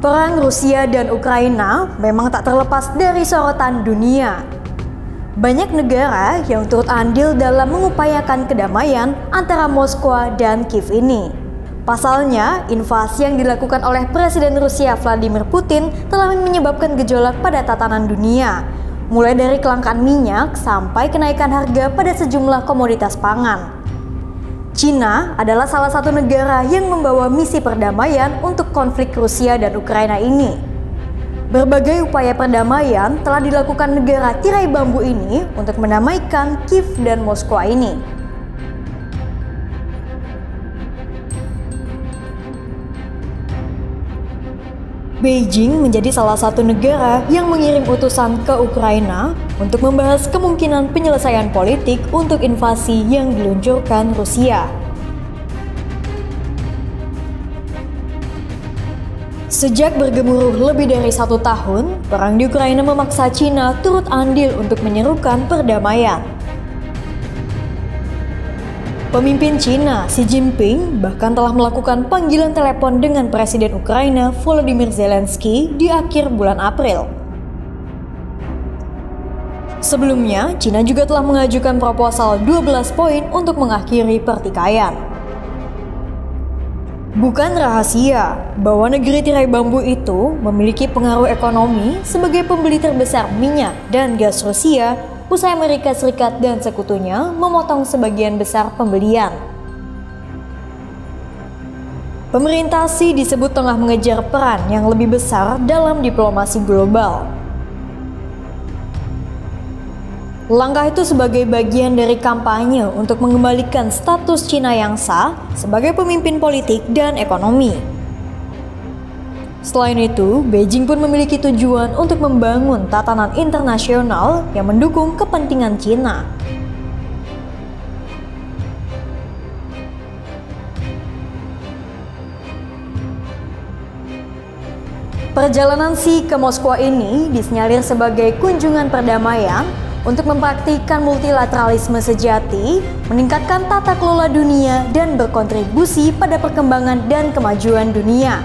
Perang Rusia dan Ukraina memang tak terlepas dari sorotan dunia. Banyak negara yang turut andil dalam mengupayakan kedamaian antara Moskwa dan Kiev ini. Pasalnya, invasi yang dilakukan oleh Presiden Rusia Vladimir Putin telah menyebabkan gejolak pada tatanan dunia, mulai dari kelangkaan minyak sampai kenaikan harga pada sejumlah komoditas pangan. China adalah salah satu negara yang membawa misi perdamaian untuk konflik Rusia dan Ukraina ini. Berbagai upaya perdamaian telah dilakukan negara tirai bambu ini untuk mendamaikan Kiev dan Moskwa ini. Beijing menjadi salah satu negara yang mengirim utusan ke Ukraina untuk membahas kemungkinan penyelesaian politik untuk invasi yang diluncurkan Rusia. Sejak bergemuruh lebih dari 1 tahun, perang di Ukraina memaksa China turut andil untuk menyerukan perdamaian. Pemimpin China, Xi Jinping, bahkan telah melakukan panggilan telepon dengan Presiden Ukraina Volodymyr Zelensky di akhir bulan April. Sebelumnya, China juga telah mengajukan proposal 12 poin untuk mengakhiri pertikaian. Bukan rahasia bahwa negeri tirai bambu itu memiliki pengaruh ekonomi sebagai pembeli terbesar minyak dan gas Rusia usai Amerika Serikat dan sekutunya memotong sebagian besar pembelian. Pemerintah Xi disebut tengah mengejar peran yang lebih besar dalam diplomasi global. Langkah itu sebagai bagian dari kampanye untuk mengembalikan status China yang sah sebagai pemimpin politik dan ekonomi. Selain itu, Beijing pun memiliki tujuan untuk membangun tatanan internasional yang mendukung kepentingan China. Perjalanan Xi ke Moskwa ini disinyalir sebagai kunjungan perdamaian untuk mempraktikkan multilateralisme sejati, meningkatkan tata kelola dunia, dan berkontribusi pada perkembangan dan kemajuan dunia.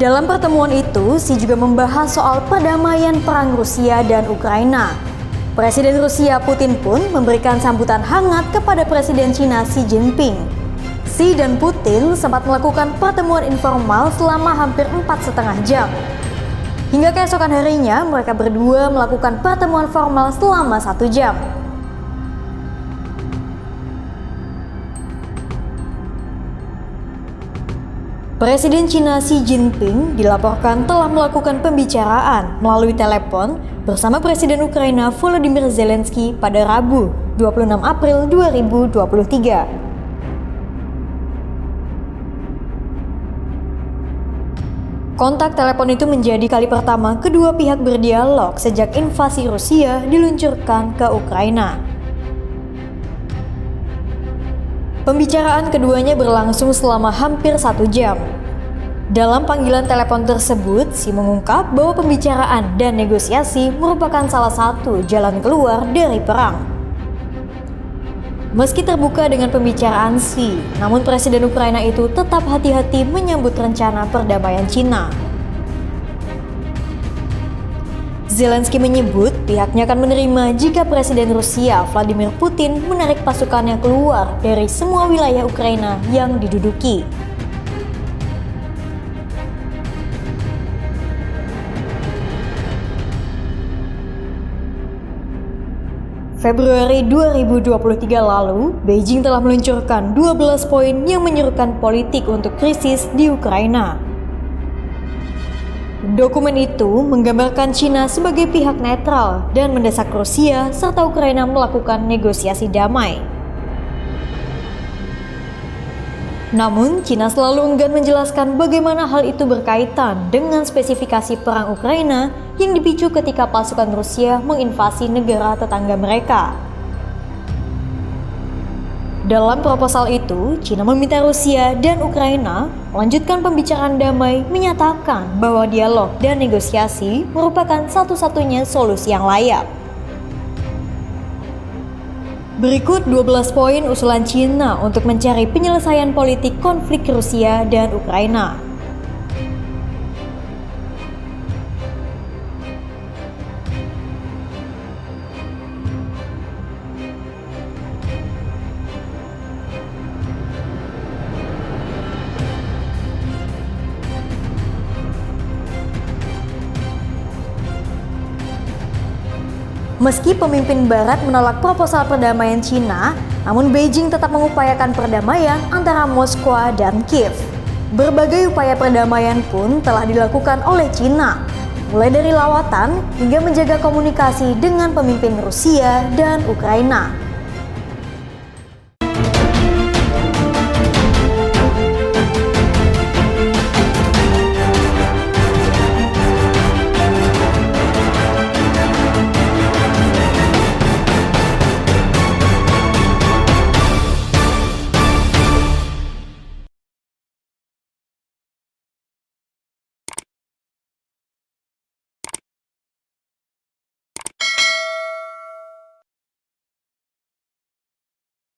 Dalam pertemuan itu, Xi juga membahas soal perdamaian perang Rusia dan Ukraina. Presiden Rusia Putin pun memberikan sambutan hangat kepada Presiden China Xi Jinping. Xi dan Putin sempat melakukan pertemuan informal selama hampir 4,5 jam. Hingga keesokan harinya, mereka berdua melakukan pertemuan formal selama 1 jam. Presiden China Xi Jinping dilaporkan telah melakukan pembicaraan melalui telepon bersama Presiden Ukraina Volodymyr Zelensky pada Rabu, 26 April 2023. Kontak telepon itu menjadi kali pertama kedua pihak berdialog sejak invasi Rusia diluncurkan ke Ukraina. Pembicaraan keduanya berlangsung selama hampir 1 jam. Dalam panggilan telepon tersebut, Xi mengungkap bahwa pembicaraan dan negosiasi merupakan salah satu jalan keluar dari perang. Meski terbuka dengan pembicaraan Xi, namun Presiden Ukraina itu tetap hati-hati menyambut rencana perdamaian China. Zelensky menyebut pihaknya akan menerima jika Presiden Rusia Vladimir Putin menarik pasukannya keluar dari semua wilayah Ukraina yang diduduki. Februari 2023 lalu, Beijing telah meluncurkan 12 poin yang menyerukan politik untuk krisis di Ukraina. Dokumen itu menggambarkan China sebagai pihak netral dan mendesak Rusia serta Ukraina melakukan negosiasi damai. Namun, China selalu enggan menjelaskan bagaimana hal itu berkaitan dengan spesifikasi perang Ukraina yang dipicu ketika pasukan Rusia menginvasi negara tetangga mereka. Dalam proposal itu, China meminta Rusia dan Ukraina melanjutkan pembicaraan damai, menyatakan bahwa dialog dan negosiasi merupakan satu-satunya solusi yang layak. Berikut 12 poin usulan China untuk mencari penyelesaian politik konflik Rusia dan Ukraina. Meski pemimpin Barat menolak proposal perdamaian Cina, namun Beijing tetap mengupayakan perdamaian antara Moskwa dan Kiev. Berbagai upaya perdamaian pun telah dilakukan oleh Cina, mulai dari lawatan hingga menjaga komunikasi dengan pemimpin Rusia dan Ukraina.